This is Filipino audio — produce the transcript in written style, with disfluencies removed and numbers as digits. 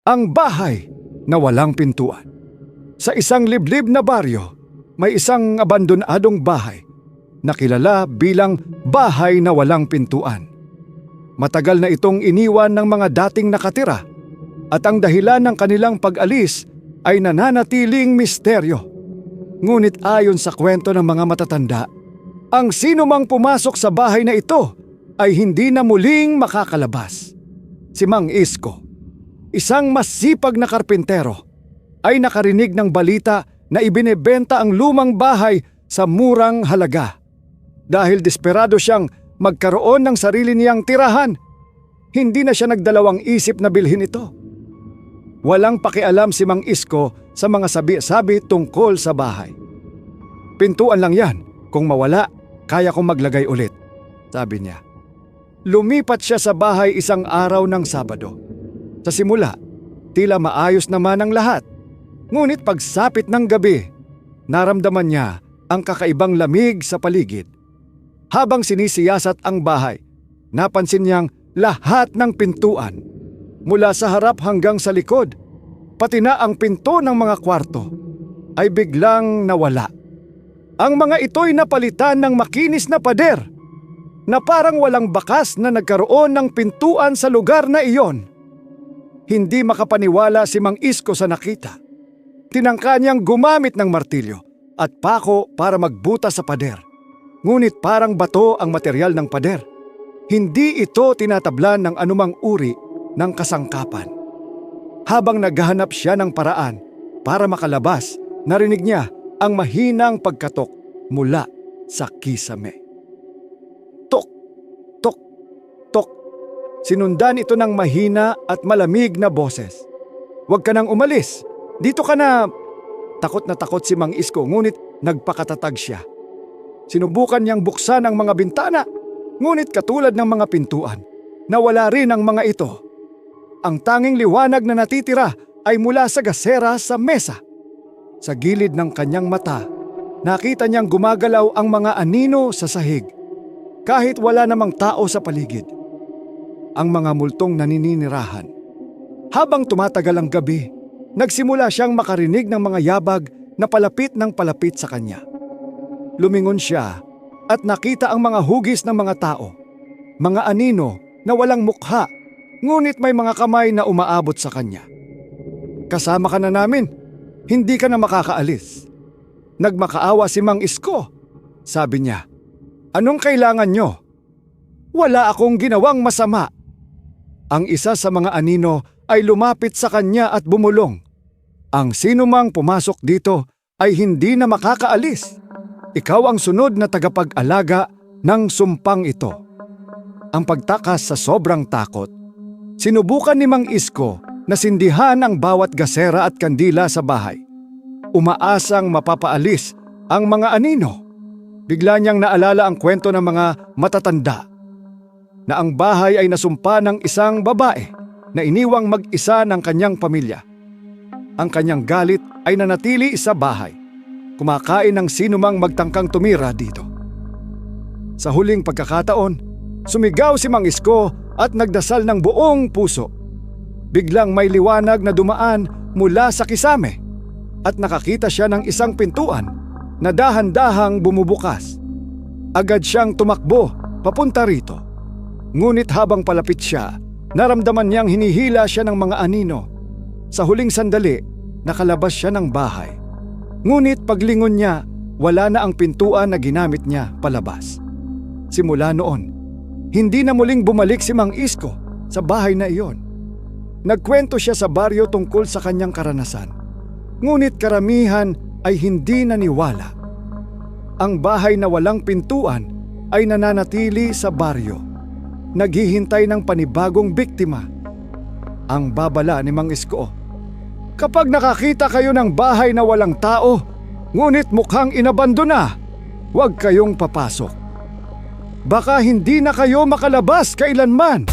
Ang bahay na walang pintuan. Sa isang liblib na baryo, may isang abandonadong bahay na kilala bilang bahay na walang pintuan. Matagal na itong iniwan ng mga dating nakatira at ang dahilan ng kanilang pag-alis ay nananatiling misteryo. Ngunit ayon sa kwento ng mga matatanda, ang sino mang pumasok sa bahay na ito ay hindi na muling makakalabas. Si Mang Isko, isang masipag na karpintero, ay nakarinig ng balita na ibinebenta ang lumang bahay sa murang halaga. Dahil desperado siyang magkaroon ng sarili niyang tirahan, hindi na siya nagdalawang isip na bilhin ito. Walang pakialam si Mang Isko sa mga sabi-sabi tungkol sa bahay. Pintuan lang yan, kung mawala, kaya kong maglagay ulit, sabi niya. Lumipat siya sa bahay isang araw ng Sabado. Sa simula, tila maayos naman ang lahat. Ngunit pagsapit ng gabi, naramdaman niya ang kakaibang lamig sa paligid. Habang sinisiyasat ang bahay, napansin niyang lahat ng pintuan, mula sa harap hanggang sa likod, pati na ang pinto ng mga kwarto, ay biglang nawala. Ang mga ito'y napalitan ng makinis na pader, na parang walang bakas na nagkaroon ng pintuan sa lugar na iyon. Hindi makapaniwala si Mang Isko sa nakita. Tinangka niyang gumamit ng martilyo at pako para magbutas sa pader. Ngunit parang bato ang material ng pader. Hindi ito tinatablan ng anumang uri ng kasangkapan. Habang naghahanap siya ng paraan para makalabas, narinig niya ang mahinang pagkatok mula sa kisame. Tok, tok, tok. Sinundan ito ng mahina at malamig na boses. Huwag ka nang umalis. Dito ka na. Takot na takot si Mang Isko ngunit nagpakatatag siya. Sinubukan niyang buksan ang mga bintana, ngunit katulad ng mga pintuan, nawala rin ang mga ito. Ang tanging liwanag na natitira ay mula sa gasera sa mesa. Sa gilid ng kanyang mata, nakita niyang gumagalaw ang mga anino sa sahig, kahit wala namang tao sa paligid. Ang mga multong naninirahan. Habang tumatagal ang gabi, nagsimula siyang makarinig ng mga yabag na palapit ng palapit sa kanya. Lumingon siya at nakita ang mga hugis ng mga tao, mga anino na walang mukha, ngunit may mga kamay na umaabot sa kanya. Kasama ka na namin, hindi ka na makakaalis. Nagmakaawa si Mang Isko, sabi niya. Anong kailangan nyo? Wala akong ginawang masama. Ang isa sa mga anino ay lumapit sa kanya at bumulong. Ang sinumang pumasok dito ay hindi na makakaalis. Ikaw ang sunod na tagapag-alaga ng sumpang ito. Ang pagtakas sa sobrang takot, sinubukan ni Mang Isko na sindihan ang bawat gasera at kandila sa bahay. Umaasang mapapaalis ang mga anino. Bigla niyang naalala ang kwento ng mga matatanda na ang bahay ay nasumpa ng isang babae na iniwang mag-isa ng kanyang pamilya. Ang kanyang galit ay nanatili sa bahay, kumakain ng sinumang magtangkang tumira dito. Sa huling pagkakataon, sumigaw si Mang Isko at nagdasal ng buong puso. Biglang may liwanag na dumaan mula sa kisame at nakakita siya ng isang pintuan na dahan-dahang bumubukas. Agad siyang tumakbo papunta rito. Ngunit habang palapit siya, naramdaman niyang hinihila siya ng mga anino. Sa huling sandali, nakalabas siya ng bahay. Ngunit paglingon niya, wala na ang pintuan na ginamit niya palabas. Simula noon, hindi na muling bumalik si Mang Isko sa bahay na iyon. Nagkwento siya sa baryo tungkol sa kanyang karanasan. Ngunit karamihan ay hindi naniwala. Ang bahay na walang pintuan ay nananatili sa baryo, naghihintay ng panibagong biktima. Ang babala ni Mang Isko, kapag nakakita kayo ng bahay na walang tao, ngunit mukhang inabandona, huwag kayong papasok. Baka hindi na kayo makalabas kailanman.